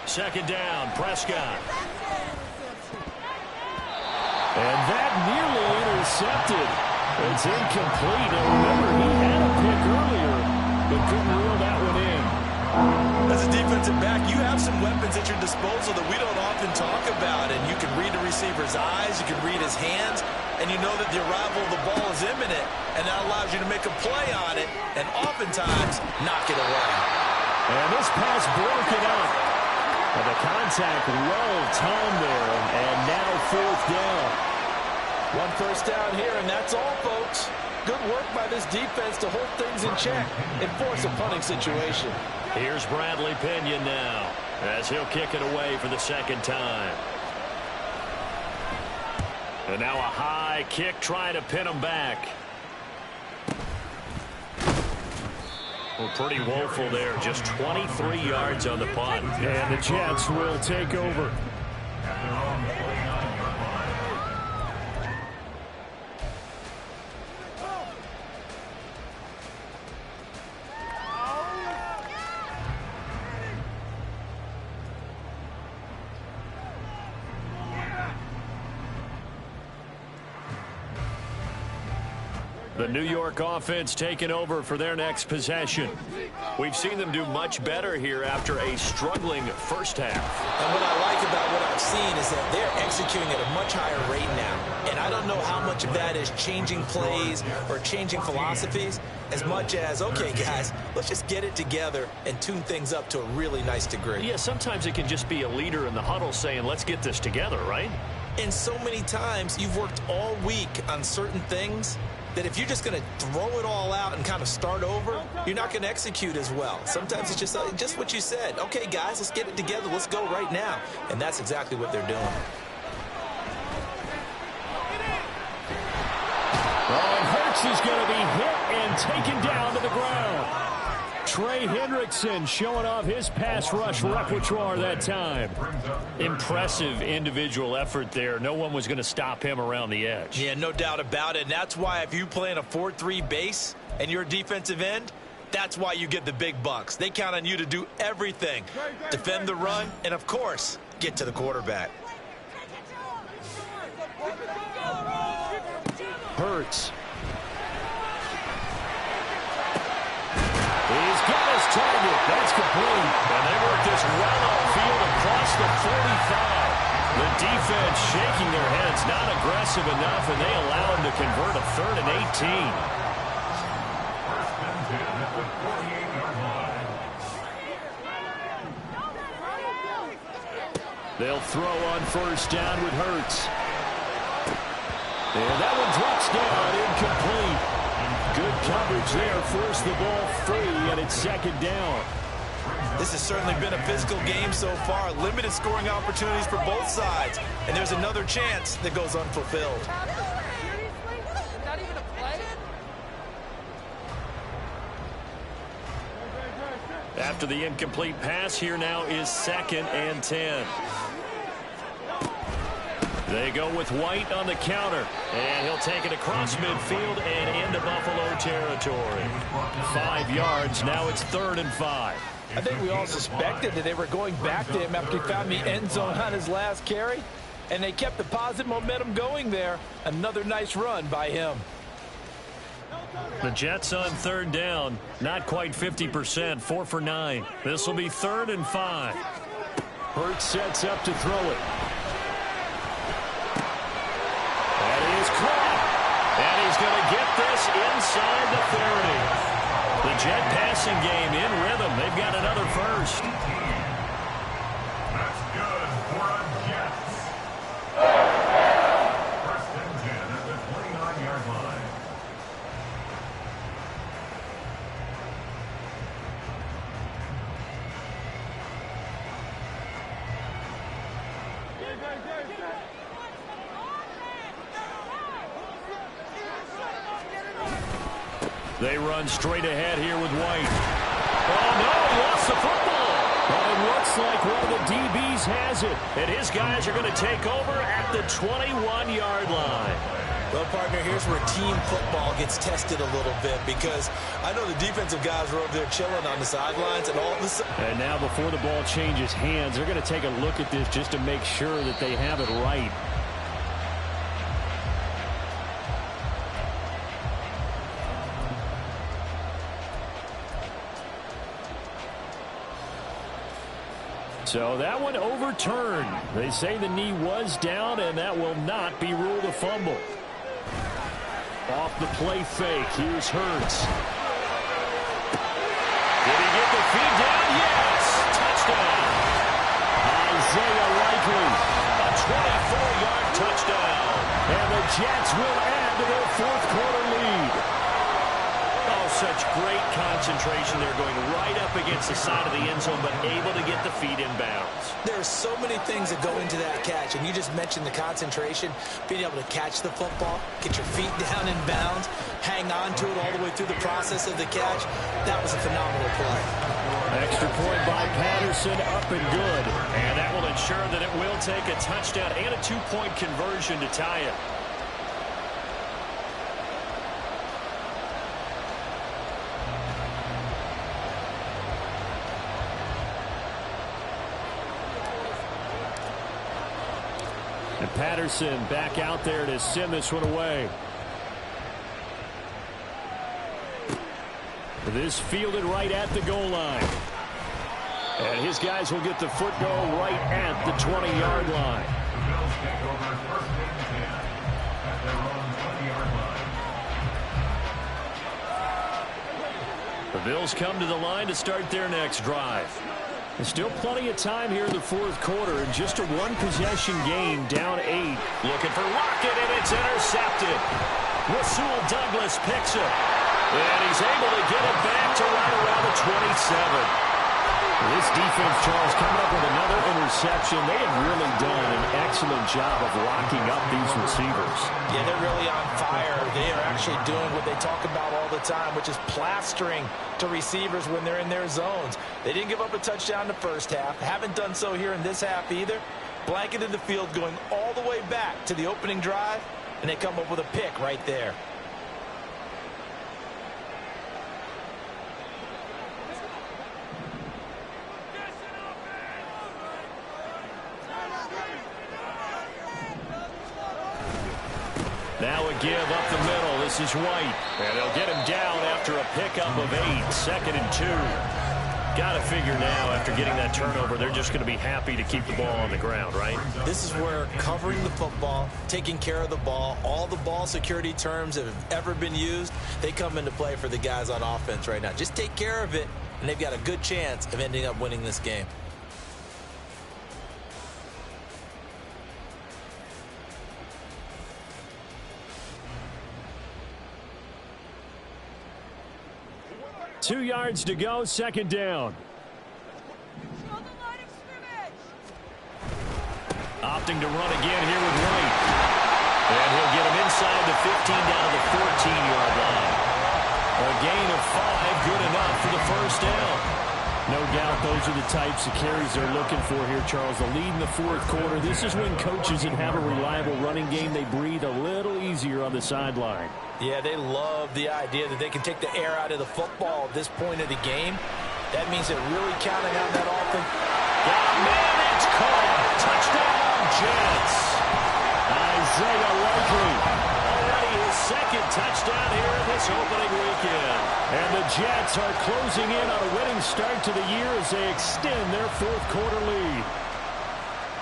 Second down, Prescott. And that nearly intercepted. It's incomplete. And remember, he had a pick earlier, but couldn't reel that one in. As a defensive back, you have some weapons at your disposal that we don't often talk about. And you can read the receiver's eyes, you can read his hands, and you know that the arrival of the ball is imminent. And that allows you to make a play on it and oftentimes knock it away. And this pass broken up. And the contact well timed there, and now 4th down. 1 first down here, and that's all, folks. Good work by this defense to hold things in check and force a punting situation. Here's Bradley Pinion now, as he'll kick it away for the 2nd time. And now a high kick trying to pin him back. Well, pretty woeful there. Just 23 yards on the punt. And the Jets will take over. The New York offense taking over for their next possession. We've seen them do much better here after a struggling first half. And what I like about what I've seen is that they're executing at a much higher rate now. And I don't know how much of that is changing plays or changing philosophies as much as, okay, guys, let's just get it together and tune things up to a really nice degree. Yeah, sometimes it can just be a leader in the huddle saying, let's get this together, right? And so many times you've worked all week on certain things that if you're just going to throw it all out and kind of start over, you're not going to execute as well. Sometimes it's just what you said. Okay, guys, let's get it together. Let's go right now. And that's exactly what they're doing. Oh, and Hurts is going to be hit and taken down to the ground. Trey Hendrickson showing off his pass rush repertoire that time. Impressive individual effort there. No one was going to stop him around the edge. Yeah, no doubt about it. And that's why if you play in a 4-3 base and you're a defensive end, that's why you get the big bucks. They count on you to do everything. Defend the run and, of course, get to the quarterback. Hurts. He's got his target. That's complete. And they work this well upfield across the 45. The defense shaking their heads, not aggressive enough, and they allow him to convert a 3rd and 18. They'll throw on 1st down with Hurts. And that one drops down, incomplete. Good coverage there, forced the ball free, and it's 2nd down. This has certainly been a physical game so far. Limited scoring opportunities for both sides. And there's another chance that goes unfulfilled. After the incomplete pass, here now is 2nd and 10. They go with White on the counter, and he'll take it across midfield and into Buffalo territory. 5 yards, now it's 3rd and 5. I think we all suspected that they were going back to him after he found the end zone on his last carry, and they kept the positive momentum going there. Another nice run by him. The Jets on 3rd down, not quite 50%, 4 for 9. This will be 3rd and 5. Hurts sets up to throw it. That is caught. And he's going to get this inside the 30. The Jet passing game in rhythm. They've got another first. That's good for the Jets. First and 10 at the 29-yard line. They run straight ahead here with White. Oh, no, he lost the football. But it looks like one of the DBs has it. And his guys are going to take over at the 21-yard line. Well, partner, here's where team football gets tested a little bit, because I know the defensive guys were over there chilling on the sidelines, and all of a sudden... And now before the ball changes hands, they're going to take a look at this just to make sure that they have it right. So that one overturned. They say the knee was down, and that will not be ruled a fumble. Off the play fake, here's Hurts. Did he get the feed down? Yes! Touchdown! Isaiah Likely, a 24-yard touchdown. And the Jets will add to their 4th quarter lead. Oh, such great concentration. They're going right up against the side of the end zone, but able to get the feet in bounds. There's so many things that go into that catch, and you just mentioned the concentration, being able to catch the football, get your feet down in bounds, hang on to it all the way through the process of the catch. That was a phenomenal play. Extra point by Patterson, up and good. And that will ensure that it will take a touchdown and a 2-point conversion to tie it. And Patterson back out there to send this one away. This fielded right at the goal line. And his guys will get the foot goal right at the 20-yard line. The Bills take over 1st and 10 at their own 20-yard line. The Bills come to the line to start their next drive. There's still plenty of time here in the 4th quarter, and just a 1-possession game, down 8. Looking for Lockett, and it's intercepted. Rasul Douglas picks it, and he's able to get it back to right around the 27. This defense, Charles, coming up with another interception. They have really done an excellent job of locking up these receivers. Yeah, they're really on fire. They are actually doing what they talk about all the time, which is plastering to receivers when they're in their zones. They didn't give up a touchdown in the first half. Haven't done so here in this half either. Blanketed the field going all the way back to the opening drive, and they come up with a pick right there. Now a give up the middle. This is White. And they'll get him down after a pickup of 8. 2nd and 2. Got to figure now, after getting that turnover, they're just going to be happy to keep the ball on the ground, right? This is where covering the football, taking care of the ball, all the ball security terms that have ever been used, they come into play for the guys on offense right now. Just take care of it, and they've got a good chance of ending up winning this game. Two yards to go, 2nd down. Opting to run again here with White. And he'll get him inside the 15 down to the 14-yard line. A gain of 5, good enough for the 1st down. No doubt those are the types of carries they're looking for here, Charles. The lead in the fourth quarter. This is when coaches that have a reliable running game, they breathe a little easier on the sideline. Yeah, they love the idea that they can take the air out of the football at this point of the game. That means they're really counting on that offense. Got a man, it's caught. Touchdown, Jets. Isaiah Likely. Already his second touchdown here in this opening weekend. And the Jets are closing in on a winning start to the year as they extend their fourth quarter lead.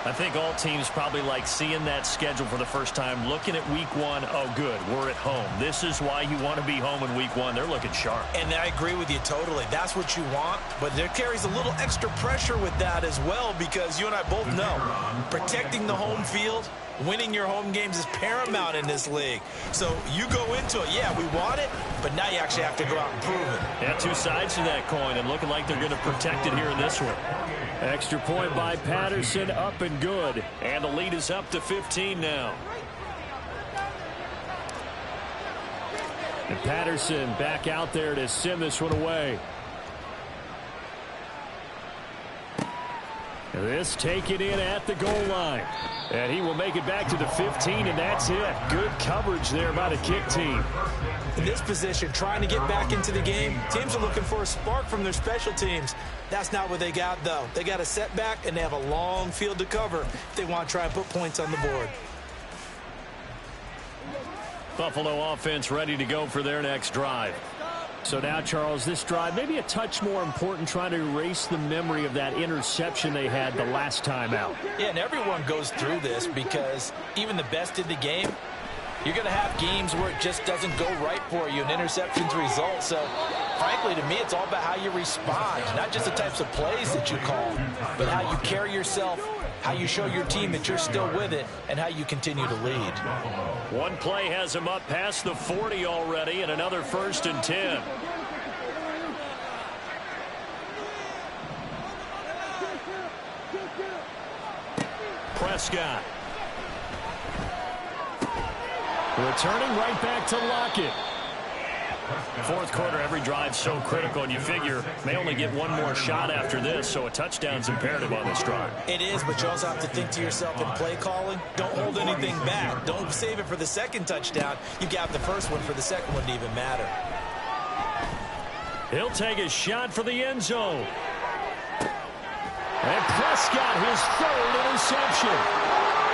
I think all teams probably like seeing that schedule for the first time, looking at week one. Oh, good, we're at home. This is why you want to be home in week one. They're looking sharp. And I agree with you totally. That's what you want, but there carries a little extra pressure with that as well, because you and I both know protecting the home field, winning your home games is paramount in this league. So you go into it, yeah, we want it, but now you actually have to go out and prove it. Yeah, two sides to that coin, and looking like they're going to protect it here in this one. Extra point by Patterson, up and good. And the lead is up to 15 now. And Patterson back out there to send this one away. And this taken in at the goal line. And he will make it back to the 15, and that's it. Good coverage there by the kick team. In this position, trying to get back into the game, teams are looking for a spark from their special teams. That's not what they got, though. They got a setback, and they have a long field to cover if they want to try and put points on the board. Buffalo offense ready to go for their next drive. So now, Charles, this drive maybe a touch more important, trying to erase the memory of that interception they had the last time out. Yeah, and everyone goes through this because even the best in the game, you're going to have games where it just doesn't go right for you, and interceptions result. So, frankly, to me, it's all about how you respond, not just the types of plays that you call, but how you carry yourself, how you show your team that you're still with it, and how you continue to lead. One play has him up past the 40 already, and another 1st and 10. Prescott. Returning right back to Lockett. Fourth quarter, every drive so critical, and you figure they only get one more shot after this, so a touchdown's imperative on this drive. It is, but you also have to think to yourself in play calling, don't hold anything back. Don't save it for the second touchdown. You got the first one for the second one to even matter. He'll take a shot for the end zone. And Prescott, his 3rd interception.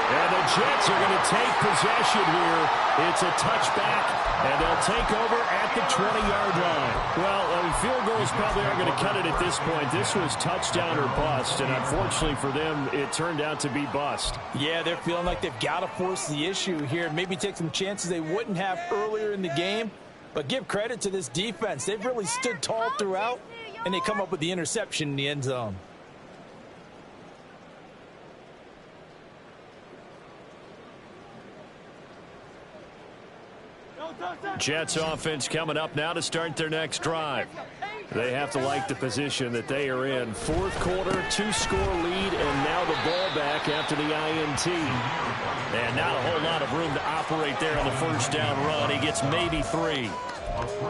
And the Jets are going to take possession here. It's a touchback, and they'll take over at the 20-yard line. Well, field goals probably aren't going to cut it at this point. This was touchdown or bust, and unfortunately for them, it turned out to be bust. Yeah, they're feeling like they've got to force the issue here. Maybe take some chances they wouldn't have earlier in the game. But give credit to this defense. They've really stood tall throughout, and they come up with the interception in the end zone. Jets offense coming up now to start their next drive. They have to like the position that they are in. Fourth quarter, 2-score lead, and now the ball back after the INT. And not a whole lot of room to operate there on the first down run. He gets maybe 3.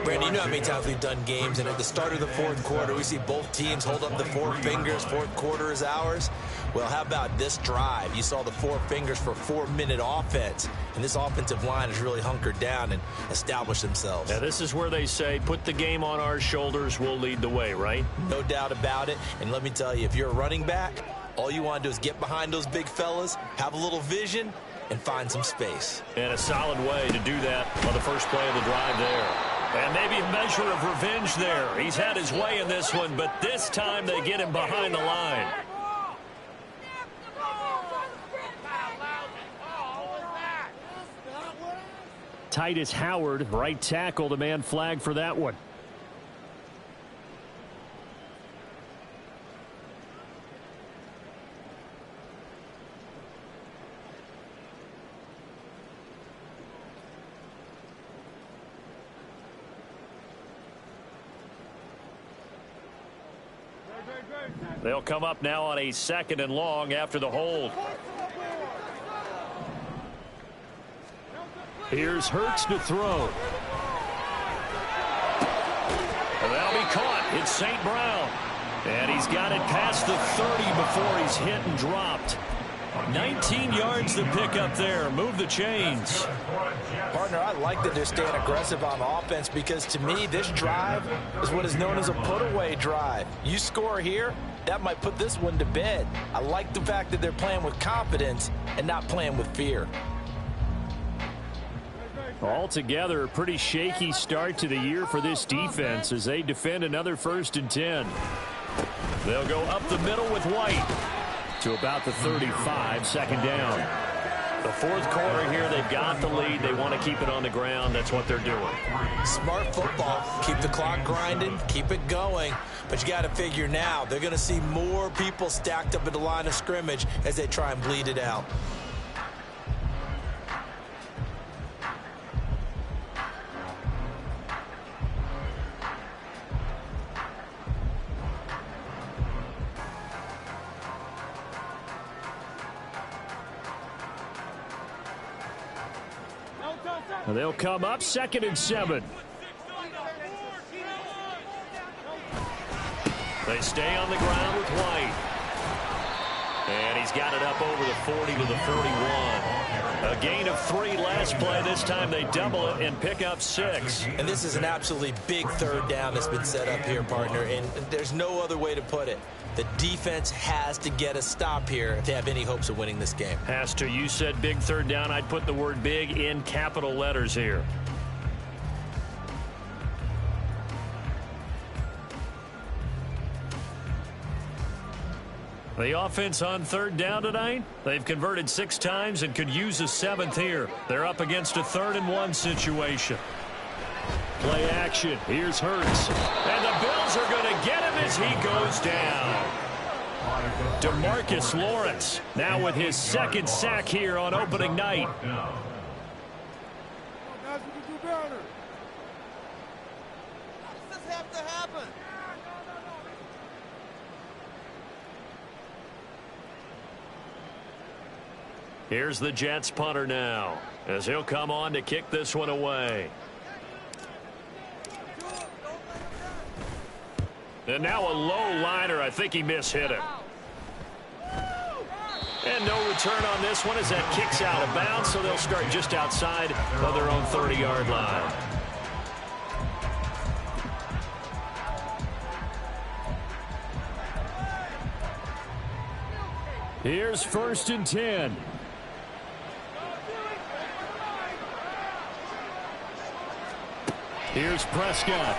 Brandon, you know how many times we've done games, and at the start of the fourth quarter, we see both teams hold up the 4 fingers. Fourth quarter is ours. Well, how about this drive? You saw the 4 fingers for 4-minute offense, and this offensive line has really hunkered down and established themselves. Now, this is where they say, put the game on our shoulders, we'll lead the way, right? No doubt about it, and let me tell you, if you're a running back, all you want to do is get behind those big fellas, have a little vision, and find some space. And a solid way to do that on the first play of the drive there. And maybe a measure of revenge there. He's had his way in this one, but this time they get him behind the line. Titus Howard, right tackle, the man flagged for that one. They'll come up now on a 2nd and long after the hold. Here's Hurts to throw. And that'll be caught. It's St. Brown. And he's got it past the 30 before he's hit and dropped. 19 yards to pick up there. Move the chains. Partner, I like that they're staying aggressive on offense because to me, this drive is what is known as a put-away drive. You score here, that might put this one to bed. I like the fact that they're playing with confidence and not playing with fear. Altogether, a pretty shaky start to the year for this defense as they defend another 1st and 10. They'll go up the middle with White to about the 35, 2nd down. The 4th quarter here, they've got the lead. They want to keep it on the ground. That's what they're doing. Smart football. Keep the clock grinding. Keep it going. But you got to figure now, they're going to see more people stacked up at the line of scrimmage as they try and bleed it out. They'll come up 2nd and 7. They stay on the ground with White. And he's got it up over the 40 to the 41. A gain of 3 last play. This time they double it and pick up 6. And this is an absolutely big 3rd down that's been set up here, partner. And there's no other way to put it. The defense has to get a stop here to have any hopes of winning this game. Has to. You said big 3rd down. I'd put the word big in capital letters here. The offense on 3rd down tonight, they've converted 6 times and could use a 7th here. They're up against a 3rd and 1 situation. Play action. Here's Hurts. And the Bills are going to get him as he goes down. DeMarcus Lawrence now with his 2nd sack here on opening night. Guys, we can do better. Does this have to happen? Here's the Jets punter now as he'll come on to kick this one away. And now a low liner. I think he mishit him. And no return on this one as that kicks out of bounds, so they'll start just outside of their own 30-yard line. Here's 1st and 10. Here's Prescott.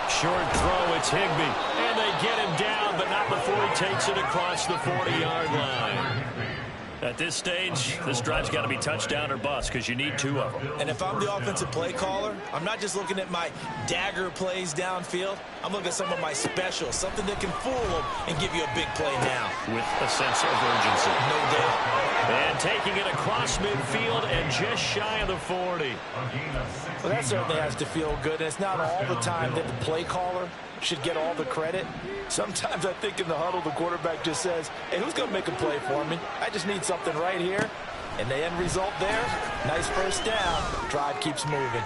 Short throw, it's Higbee. And they get him down, but not before he takes it across the 40-yard line. At this stage, this drive's got to be touchdown or bust because you need 2 of them. And if I'm the offensive play caller, I'm not just looking at my dagger plays downfield. I'm looking at some of my specials, something that can fool them and give you a big play now. With a sense of urgency. No doubt. And taking it across midfield and just shy of the 40. Well, that certainly has to feel good. And it's not all the time that the play caller should get all the credit. Sometimes I think in the huddle, the quarterback just says, hey, who's going to make a play for me? I just need something right here. And the end result there, nice 1st down. Drive keeps moving.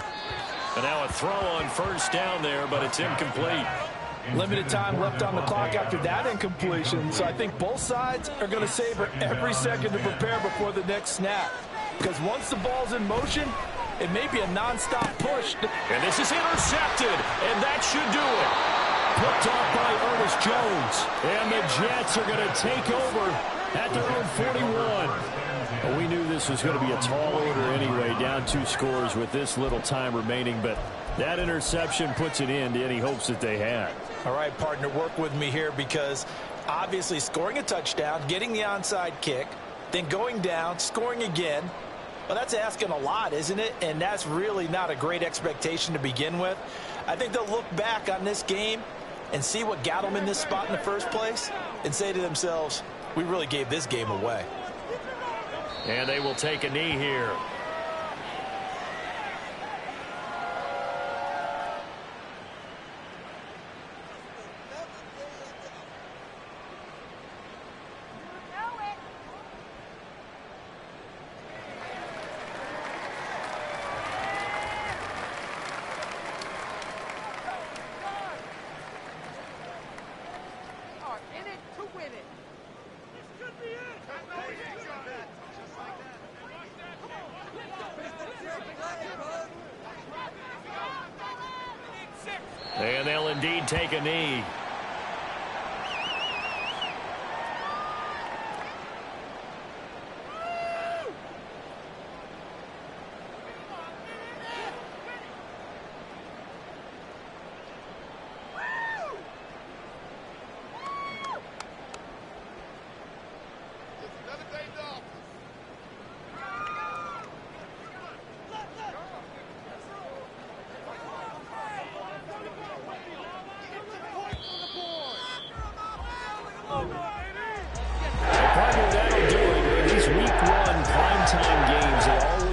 And now a throw on 1st down there, but it's incomplete. Limited time left on the clock after that incompletion. So I think both sides are going to savor every second to prepare before the next snap. Because once the ball's in motion, it may be a nonstop push. And this is intercepted, and that should do it. Picked off by Ernest Jones. And the Jets are going to take over at their own 41. Well, we knew this was going to be a tall order anyway, down 2 scores with this little time remaining, but that interception puts an end to any hopes that they had. All right, partner, work with me here because obviously scoring a touchdown, getting the onside kick, then going down, scoring again. Well, that's asking a lot, isn't it? And that's really not a great expectation to begin with. I think they'll look back on this game and see what got them in this spot in the first place and say to themselves, we really gave this game away. And they will take a knee here. And they'll indeed take a knee.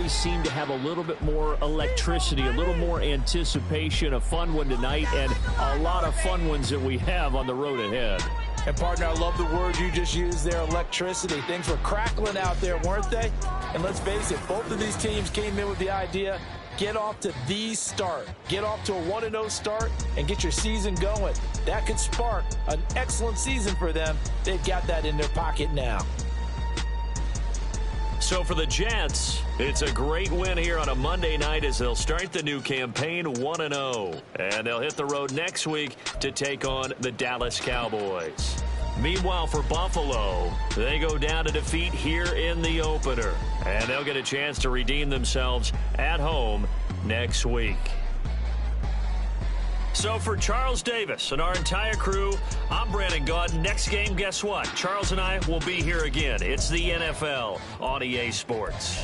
Seem to have a little bit more electricity, a little more anticipation. A fun one tonight, and a lot of fun ones that we have on the road ahead. And, partner, I love the word you just used there, electricity. Things were crackling out there, weren't they? And let's face it, both of these teams came in with the idea, get off to the start. Get off to a 1-0 start and get your season going. That could spark an excellent season for them. They've got that in their pocket now. So for the Jets, it's a great win here on a Monday night as they'll start the new campaign 1-0. And they'll hit the road next week to take on the Dallas Cowboys. Meanwhile, for Buffalo, they go down to defeat here in the opener. And they'll get a chance to redeem themselves at home next week. So for Charles Davis and our entire crew, I'm Brandon Gaudin. Next game, guess what? Charles and I will be here again. It's the NFL on EA Sports.